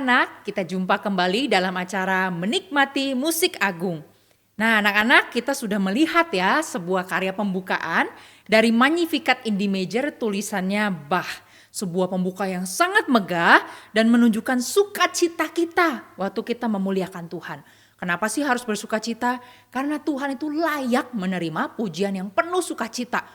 anak-anak, kita jumpa kembali dalam acara Menikmati Musik Agung. Nah, anak-anak, kita sudah melihat ya sebuah karya pembukaan dari Magnificat in D major tulisannya Bach. Sebuah pembuka yang sangat megah dan menunjukkan sukacita kita waktu kita memuliakan Tuhan. Kenapa sih harus bersukacita? Karena Tuhan itu layak menerima pujian yang penuh sukacita.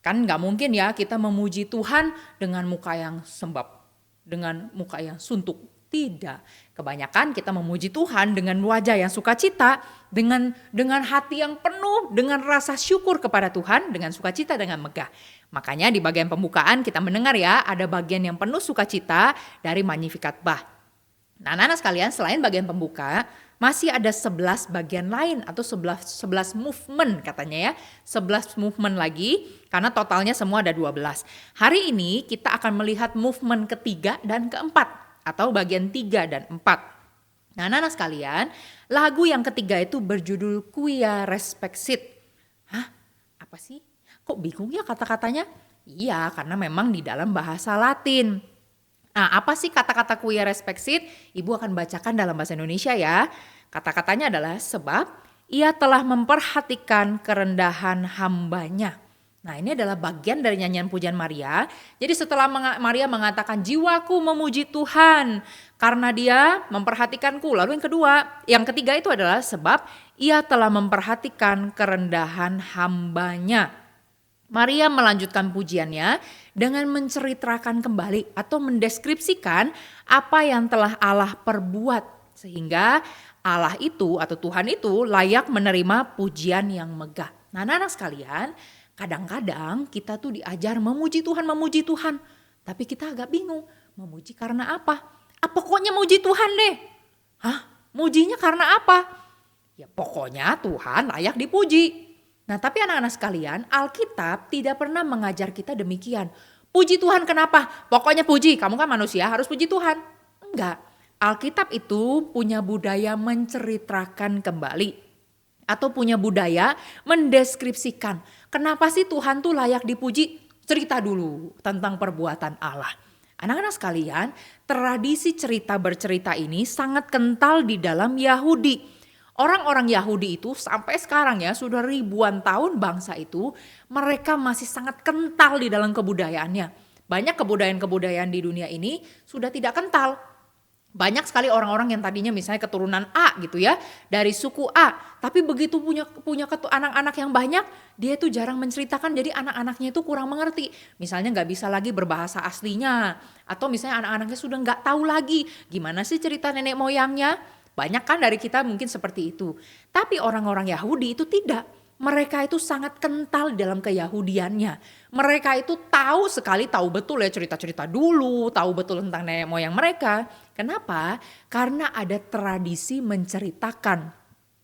Kan gak mungkin ya kita memuji Tuhan dengan muka yang sembab, dengan muka yang suntuk. Tidak. Kebanyakan kita memuji Tuhan dengan wajah yang sukacita, dengan hati yang penuh, dengan rasa syukur kepada Tuhan, dengan sukacita, dengan megah. Makanya di bagian pembukaan kita mendengar ya, ada bagian yang penuh sukacita dari Magnificat Bach. Nah, anak-anak sekalian, selain bagian pembuka, masih ada 11 bagian lain atau 11 movement katanya ya. 11 movement lagi karena totalnya semua ada 12. Hari ini kita akan melihat movement ketiga dan keempat atau bagian 3 dan 4. Nah, anak-anak sekalian, lagu yang ketiga itu berjudul Quia Respexit. Hah? Apa sih? Kok bingung ya kata-katanya? Iya, karena memang di dalam bahasa Latin. Nah, apa sih kata-kata Quia Respexit? Ibu akan bacakan dalam bahasa Indonesia ya. Kata-katanya adalah sebab ia telah memperhatikan kerendahan hambanya. Nah, ini adalah bagian dari nyanyian pujian Maria. Jadi setelah Maria mengatakan jiwaku memuji Tuhan karena dia memperhatikanku. Lalu yang ketiga itu adalah sebab ia telah memperhatikan kerendahan hambanya. Maria melanjutkan pujiannya dengan menceritakan kembali atau mendeskripsikan apa yang telah Allah perbuat. Sehingga Allah itu atau Tuhan itu layak menerima pujian yang megah. Nah, anak-anak sekalian, kadang-kadang kita tuh diajar memuji Tuhan. Tapi kita agak bingung, memuji karena apa? Pokoknya muji Tuhan deh. Mujinya karena apa? Ya pokoknya Tuhan layak dipuji. Nah, tapi anak-anak sekalian, Alkitab tidak pernah mengajar kita demikian. Puji Tuhan kenapa? Pokoknya puji, kamu kan manusia harus puji Tuhan. Enggak, Alkitab itu punya budaya menceritakan kembali. Atau punya budaya mendeskripsikan. Kenapa sih Tuhan tuh layak dipuji? Cerita dulu tentang perbuatan Allah. Anak-anak sekalian, tradisi cerita bercerita ini sangat kental di dalam Yahudi. Orang-orang Yahudi itu sampai sekarang ya sudah ribuan tahun bangsa itu mereka masih sangat kental di dalam kebudayaannya. Banyak kebudayaan-kebudayaan di dunia ini sudah tidak kental. Banyak sekali orang-orang yang tadinya misalnya keturunan A gitu ya, dari suku A. Tapi begitu punya anak-anak yang banyak, dia itu jarang menceritakan jadi anak-anaknya itu kurang mengerti. Misalnya gak bisa lagi berbahasa aslinya. Atau misalnya anak-anaknya sudah gak tahu lagi gimana sih cerita nenek moyangnya. Banyak kan dari kita mungkin seperti itu. Tapi orang-orang Yahudi itu tidak. Mereka itu sangat kental dalam keyahudiannya. Mereka itu tahu betul ya cerita-cerita dulu, tahu betul tentang nenek moyang mereka. Kenapa? Karena ada tradisi menceritakan.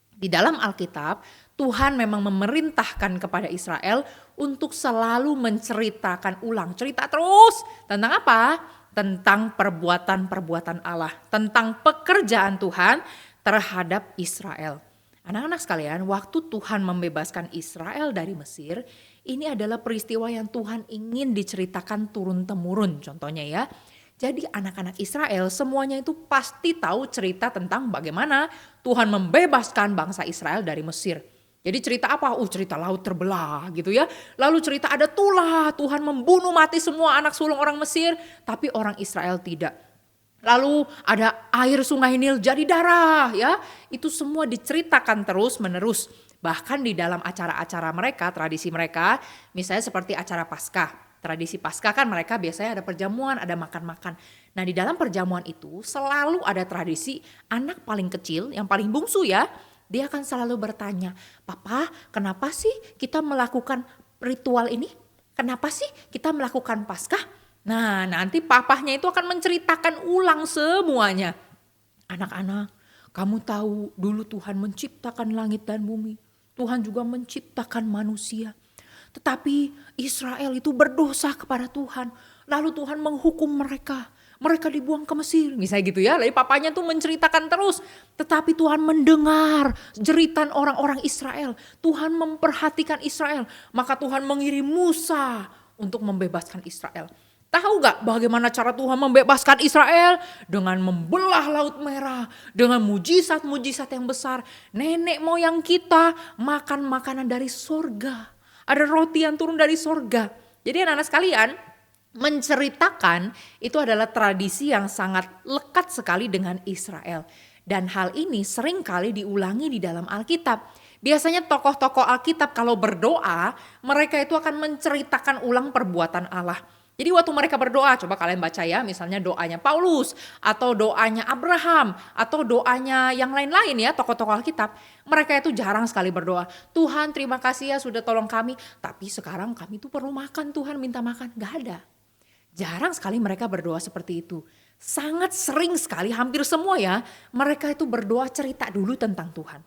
Di dalam Alkitab, Tuhan memang memerintahkan kepada Israel untuk selalu menceritakan ulang. Cerita terus tentang apa? Tentang perbuatan-perbuatan Allah, tentang pekerjaan Tuhan terhadap Israel. Anak-anak sekalian, waktu Tuhan membebaskan Israel dari Mesir, ini adalah peristiwa yang Tuhan ingin diceritakan turun-temurun contohnya ya. Jadi anak-anak Israel semuanya itu pasti tahu cerita tentang bagaimana Tuhan membebaskan bangsa Israel dari Mesir. Jadi cerita apa? Cerita laut terbelah gitu ya. Lalu cerita ada tulah, Tuhan membunuh mati semua anak sulung orang Mesir, tapi orang Israel tidak. Lalu ada air sungai Nil jadi darah ya. Itu semua diceritakan terus menerus. Bahkan di dalam acara-acara mereka, tradisi mereka, misalnya seperti acara Paskah. Tradisi Paskah kan mereka biasanya ada perjamuan, ada makan-makan. Nah, di dalam perjamuan itu selalu ada tradisi anak paling kecil, yang paling bungsu ya, dia akan selalu bertanya, "Papa, kenapa sih kita melakukan ritual ini? Kenapa sih kita melakukan Paskah?" Nah, nanti papahnya itu akan menceritakan ulang semuanya. "Anak-anak, kamu tahu dulu Tuhan menciptakan langit dan bumi. Tuhan juga menciptakan manusia. Tetapi Israel itu berdosa kepada Tuhan. Lalu Tuhan menghukum mereka. Mereka dibuang ke Mesir." Misalnya gitu ya. Lalu papanya tuh menceritakan terus. Tetapi Tuhan mendengar jeritan orang-orang Israel. Tuhan memperhatikan Israel. Maka Tuhan mengirim Musa untuk membebaskan Israel. Tahu gak bagaimana cara Tuhan membebaskan Israel? Dengan membelah Laut Merah, dengan mujizat-mujizat yang besar. Nenek moyang kita makan makanan dari sorga. Ada roti yang turun dari sorga. Jadi anak-anak sekalian, menceritakan itu adalah tradisi yang sangat lekat sekali dengan Israel. Dan hal ini sering kali diulangi di dalam Alkitab. Biasanya tokoh-tokoh Alkitab kalau berdoa, mereka itu akan menceritakan ulang perbuatan Allah. Jadi waktu mereka berdoa, coba kalian baca ya, misalnya doanya Paulus, atau doanya Abraham, atau doanya yang lain-lain ya, tokoh-tokoh Alkitab. Mereka itu jarang sekali berdoa, Tuhan terima kasih ya sudah tolong kami, tapi sekarang kami tuh perlu makan, Tuhan minta makan. Gak ada. Jarang sekali mereka berdoa seperti itu. Sangat sering sekali, hampir semua ya, mereka itu berdoa cerita dulu tentang Tuhan.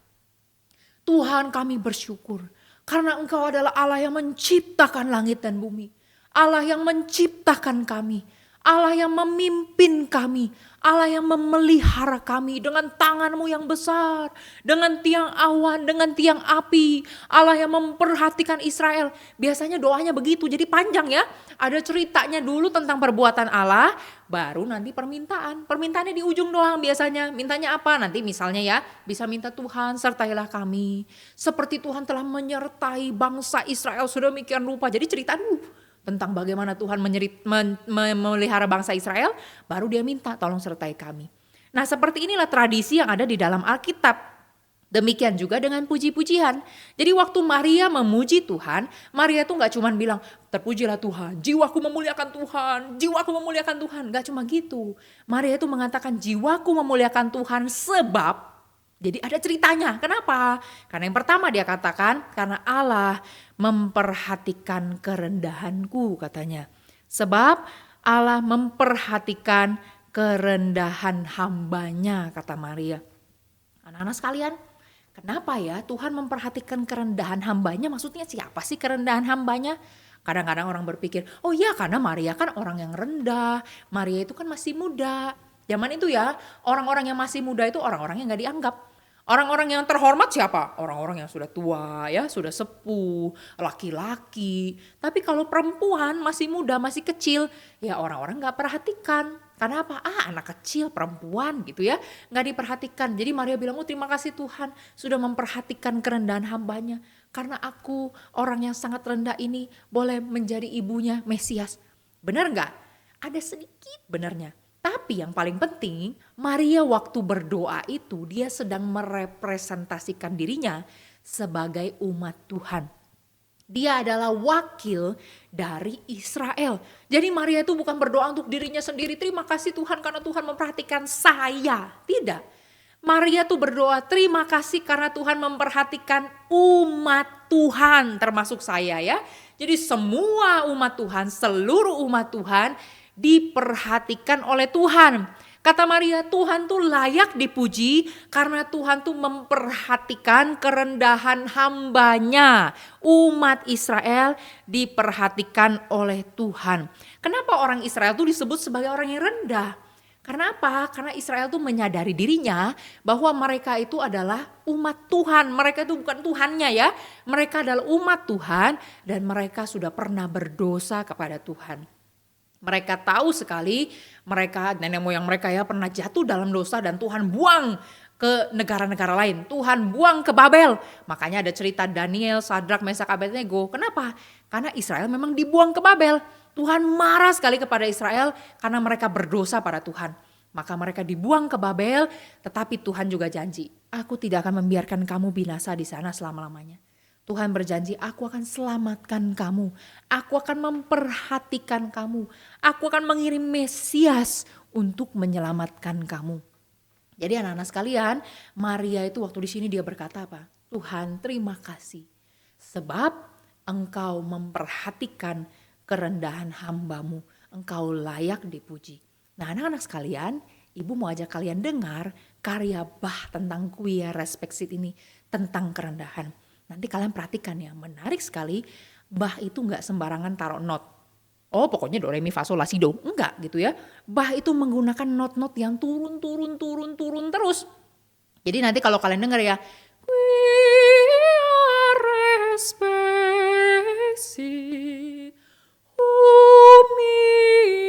Tuhan kami bersyukur, karena Engkau adalah Allah yang menciptakan langit dan bumi. Allah yang menciptakan kami, Allah yang memimpin kami, Allah yang memelihara kami dengan tangan-Mu yang besar, dengan tiang awan, dengan tiang api, Allah yang memperhatikan Israel. Biasanya doanya begitu, jadi panjang ya. Ada ceritanya dulu tentang perbuatan Allah, baru nanti permintaan. Permintaannya di ujung doang biasanya. Mintanya apa? Nanti misalnya ya, bisa minta Tuhan sertailah kami. Seperti Tuhan telah menyertai bangsa Israel sedemikian rupa. Jadi cerita dulu tentang bagaimana Tuhan memelihara bangsa Israel, baru dia minta tolong sertai kami. Nah seperti inilah tradisi yang ada di dalam Alkitab. Demikian juga dengan puji-pujian. Jadi waktu Maria memuji Tuhan, Maria itu gak cuma bilang, terpujilah Tuhan, jiwaku memuliakan Tuhan, jiwaku memuliakan Tuhan. Gak cuma gitu. Maria itu mengatakan jiwaku memuliakan Tuhan sebab, jadi ada ceritanya. Kenapa? Karena yang pertama dia katakan, karena Allah memperhatikan kerendahanku katanya. Sebab Allah memperhatikan kerendahan hambanya kata Maria. Anak-anak sekalian, kenapa ya Tuhan memperhatikan kerendahan hambanya? Maksudnya siapa sih kerendahan hambanya? Kadang-kadang orang berpikir, oh iya karena Maria kan orang yang rendah. Maria itu kan masih muda. Zaman itu ya, orang-orang yang masih muda itu orang-orang yang gak dianggap. Orang-orang yang terhormat siapa? Orang-orang yang sudah tua ya, sudah sepuh, laki-laki. Tapi kalau perempuan masih muda, masih kecil, ya orang-orang gak perhatikan. Karena apa? Anak kecil, perempuan gitu ya, gak diperhatikan. Jadi Maria bilang, oh terima kasih Tuhan sudah memperhatikan kerendahan hambanya. Karena aku orang yang sangat rendah ini boleh menjadi ibunya Mesias. Benar gak? Ada sedikit benarnya. Tapi yang paling penting, Maria waktu berdoa itu dia sedang merepresentasikan dirinya sebagai umat Tuhan. Dia adalah wakil dari Israel. Jadi Maria itu bukan berdoa untuk dirinya sendiri, terima kasih Tuhan karena Tuhan memperhatikan saya. Tidak. Maria tuh berdoa terima kasih karena Tuhan memperhatikan umat Tuhan termasuk saya ya. Jadi semua umat Tuhan, seluruh umat Tuhan diperhatikan oleh Tuhan. Kata Maria, Tuhan tuh layak dipuji karena Tuhan tuh memperhatikan kerendahan hambanya. Umat Israel diperhatikan oleh Tuhan. Kenapa orang Israel tuh disebut sebagai orang yang rendah? Karena apa? Karena Israel tuh menyadari dirinya bahwa mereka itu adalah umat Tuhan. Mereka itu bukan Tuhannya ya. Mereka adalah umat Tuhan dan mereka sudah pernah berdosa kepada Tuhan. Mereka tahu sekali, mereka nenek moyang mereka ya pernah jatuh dalam dosa dan Tuhan buang ke negara-negara lain. Tuhan buang ke Babel. Makanya ada cerita Daniel, Sadrak, Mesak, Abednego. Kenapa? Karena Israel memang dibuang ke Babel. Tuhan marah sekali kepada Israel karena mereka berdosa pada Tuhan. Maka mereka dibuang ke Babel, tetapi Tuhan juga janji, aku tidak akan membiarkan kamu binasa di sana selama-lamanya. Tuhan berjanji, aku akan selamatkan kamu. Aku akan memperhatikan kamu. Aku akan mengirim Mesias untuk menyelamatkan kamu. Jadi anak-anak sekalian, Maria itu waktu di sini dia berkata apa? Tuhan terima kasih. Sebab engkau memperhatikan kerendahan hambamu. Engkau layak dipuji. Nah anak-anak sekalian, ibu mau ajak kalian dengar karya Bach tentang Quia Respexit ini. Tentang kerendahan. Nanti kalian perhatikan ya, menarik sekali. Bach itu gak sembarangan taruh not. Oh pokoknya do re mi fa sol la si do. Enggak gitu ya. Bach itu menggunakan not-not yang turun terus. Jadi nanti kalau kalian dengar ya. Quia respexit humili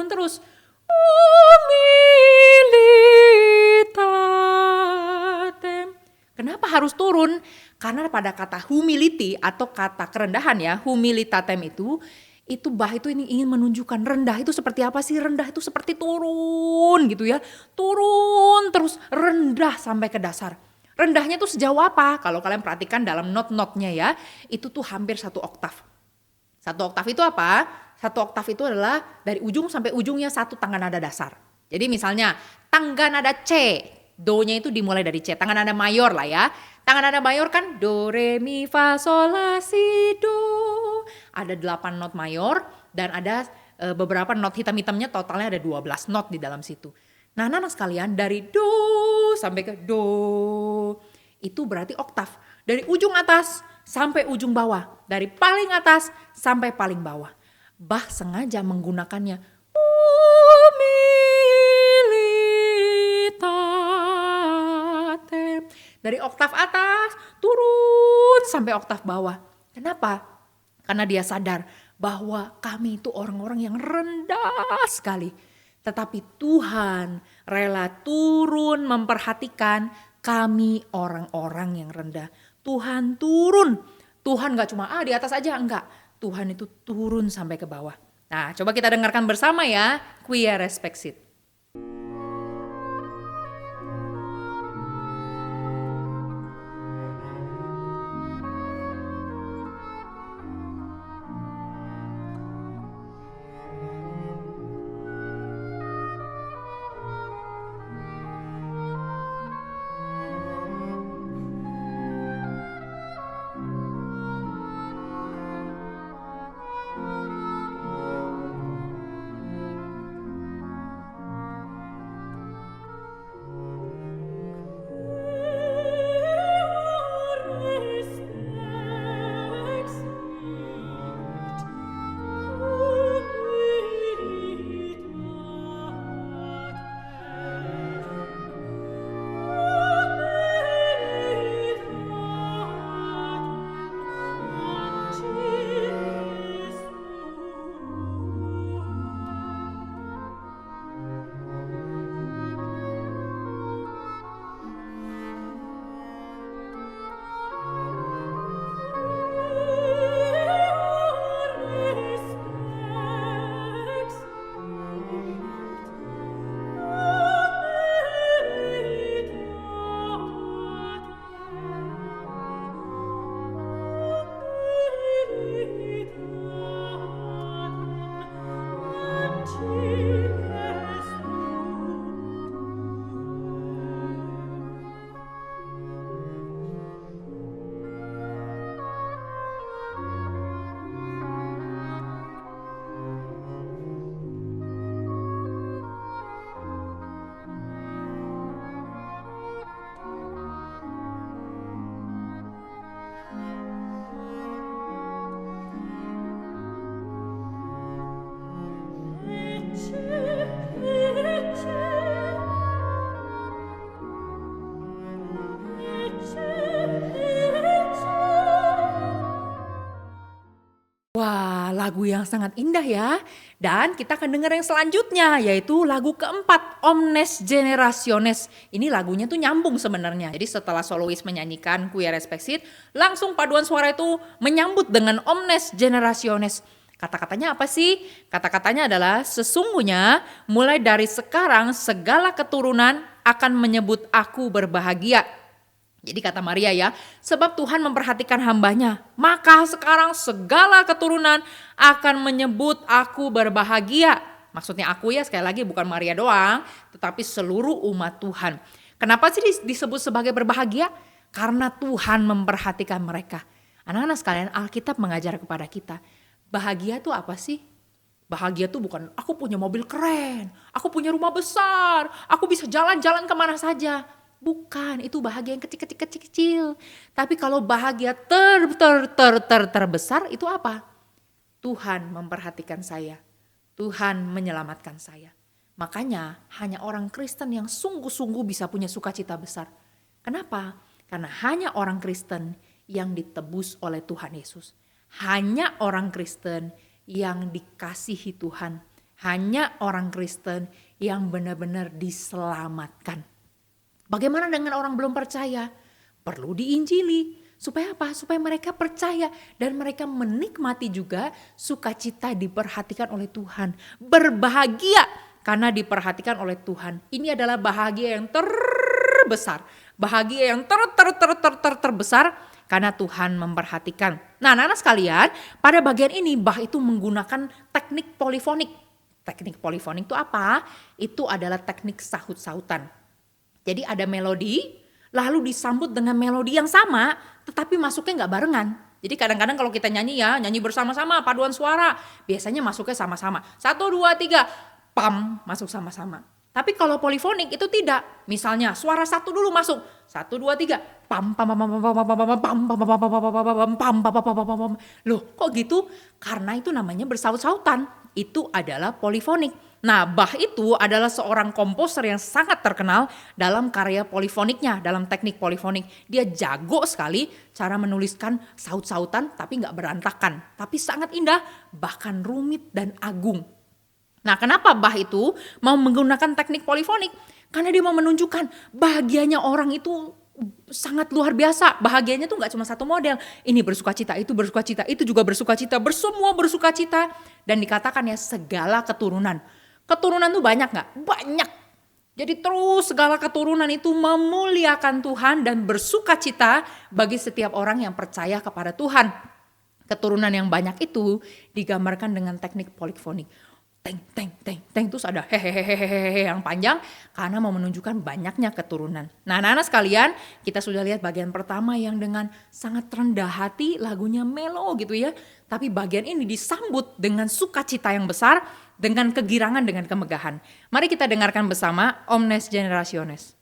turun terus. Humilitatem. Kenapa harus turun? Karena pada kata humility atau kata kerendahan ya, humilitatem itu bah itu ini ingin menunjukkan rendah itu seperti apa sih? Rendah itu seperti turun gitu ya. Turun terus rendah sampai ke dasar. Rendahnya tuh sejauh apa? Kalau kalian perhatikan dalam not-notnya ya, itu tuh hampir 1 oktav. 1 oktav itu apa? 1 oktav itu adalah dari ujung sampai ujungnya 1 tangga nada dasar. Jadi misalnya tangga nada C, do-nya itu dimulai dari C, tangga nada mayor lah ya. Tangga nada mayor kan do, re, mi, fa, sol, la, si, do. Ada 8 not mayor dan ada beberapa not hitam-hitamnya, totalnya ada 12 not di dalam situ. Nah anak-anak sekalian, dari do sampai ke do itu berarti oktav. Dari ujung atas sampai ujung bawah, dari paling atas sampai paling bawah. Bach sengaja menggunakannya humilitatem. Dari oktav atas turun sampai oktav bawah. Kenapa? Karena dia sadar bahwa kami itu orang-orang yang rendah sekali. Tetapi Tuhan rela turun memperhatikan kami orang-orang yang rendah. Tuhan turun. Tuhan gak cuma di atas aja, enggak. Tuhan itu turun sampai ke bawah. Nah, coba kita dengarkan bersama ya, Quia Respexit. Wah, lagu yang sangat indah ya. Dan kita akan dengar yang selanjutnya, yaitu lagu keempat, Omnes Generationes. Ini lagunya tuh nyambung sebenarnya. Jadi setelah solois menyanyikan Quia Respexit, langsung paduan suara itu menyambut dengan Omnes Generationes. Kata-katanya apa sih? Kata-katanya adalah sesungguhnya mulai dari sekarang segala keturunan akan menyebut aku berbahagia. Jadi kata Maria ya, sebab Tuhan memperhatikan hambanya, maka sekarang segala keturunan akan menyebut aku berbahagia. Maksudnya aku ya, sekali lagi bukan Maria doang, tetapi seluruh umat Tuhan. Kenapa sih disebut sebagai berbahagia? Karena Tuhan memperhatikan mereka. Anak-anak sekalian, Alkitab mengajar kepada kita, bahagia itu apa sih? Bahagia tuh bukan aku punya mobil keren, aku punya rumah besar, aku bisa jalan-jalan kemana saja. Bukan, itu bahagia yang kecil-kecil. Tapi kalau bahagia terbesar itu apa? Tuhan memperhatikan saya. Tuhan menyelamatkan saya. Makanya hanya orang Kristen yang sungguh-sungguh bisa punya sukacita besar. Kenapa? Karena hanya orang Kristen yang ditebus oleh Tuhan Yesus. Hanya orang Kristen yang dikasihi Tuhan, Hanya orang Kristen yang benar-benar diselamatkan. Bagaimana dengan orang belum percaya? Perlu diinjili. Supaya apa? Supaya mereka percaya dan mereka menikmati juga sukacita diperhatikan oleh Tuhan. Berbahagia karena diperhatikan oleh Tuhan. Ini adalah bahagia yang terbesar. Bahagia yang terbesar karena Tuhan memperhatikan. Nah, anak-anak sekalian, pada bagian ini Bach itu menggunakan teknik polifonik. Teknik polifonik itu apa? Itu adalah teknik sahut-sahutan. Jadi ada melodi, lalu disambut dengan melodi yang sama, tetapi masuknya nggak barengan. Jadi kadang-kadang kalau kita nyanyi ya, nyanyi bersama-sama, paduan suara, biasanya masuknya sama-sama. 1, 2, 3, pam, masuk sama-sama. Tapi kalau polifonik itu tidak. Misalnya suara satu dulu masuk, 1, 2, 3, pam, pam, pam, pam, pam, pam, pam, pam, pam, pam, pam, pam. Loh, kok gitu? Karena itu namanya bersaut-sautan. Itu adalah polifonik. Nah, Bach itu adalah seorang komposer yang sangat terkenal dalam karya polifoniknya, dalam teknik polifonik. Dia jago sekali cara menuliskan saut-sautan tapi nggak berantakan. Tapi sangat indah, bahkan rumit dan agung. Nah, kenapa Bach itu mau menggunakan teknik polifonik? Karena dia mau menunjukkan bahagianya orang itu sangat luar biasa. Bahagianya tuh gak cuma satu model. Ini bersukacita, itu juga bersukacita, bersemua bersukacita. Dan dikatakan ya segala keturunan. Keturunan tuh banyak gak? Banyak. Jadi terus segala keturunan itu memuliakan Tuhan dan bersukacita bagi setiap orang yang percaya kepada Tuhan. Keturunan yang banyak itu digambarkan dengan teknik polifonik. Teng, teng, teng, teng, terus ada hehehehehe yang panjang karena mau menunjukkan banyaknya keturunan. Nah, anak-anak sekalian, kita sudah lihat bagian pertama yang dengan sangat rendah hati, lagunya melo gitu ya. Tapi bagian ini disambut dengan sukacita yang besar, dengan kegirangan, dengan kemegahan. Mari kita dengarkan bersama Omnes Generationes.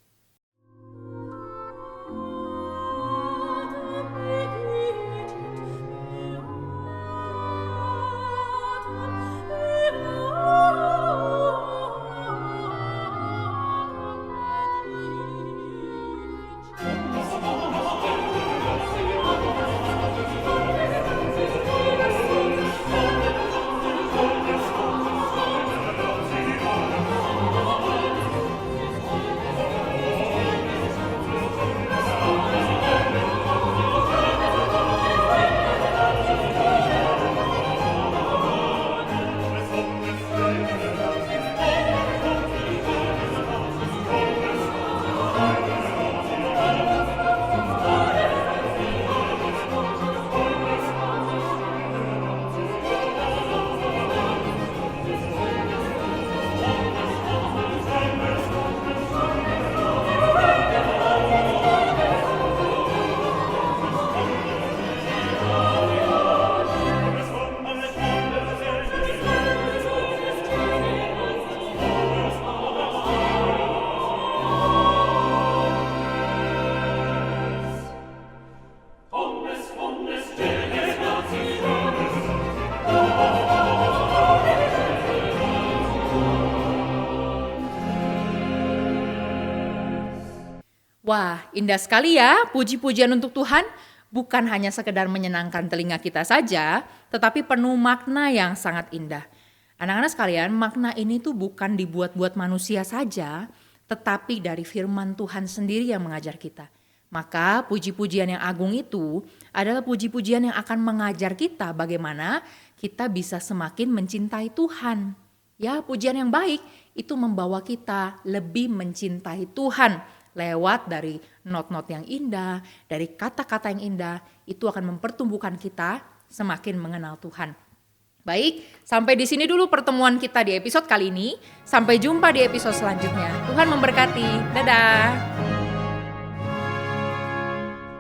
Wah, indah sekali ya puji-pujian untuk Tuhan. Bukan hanya sekedar menyenangkan telinga kita saja, tetapi penuh makna yang sangat indah. Anak-anak sekalian, makna ini tuh bukan dibuat-buat manusia saja, tetapi dari firman Tuhan sendiri yang mengajar kita. Maka puji-pujian yang agung itu adalah puji-pujian yang akan mengajar kita bagaimana kita bisa semakin mencintai Tuhan. Ya, pujian yang baik itu membawa kita lebih mencintai Tuhan. Lewat dari not-not yang indah, dari kata-kata yang indah, itu akan mempertumbuhkan kita semakin mengenal Tuhan. Baik, sampai di sini dulu pertemuan kita di episode kali ini. Sampai jumpa di episode selanjutnya. Tuhan memberkati. Dadah.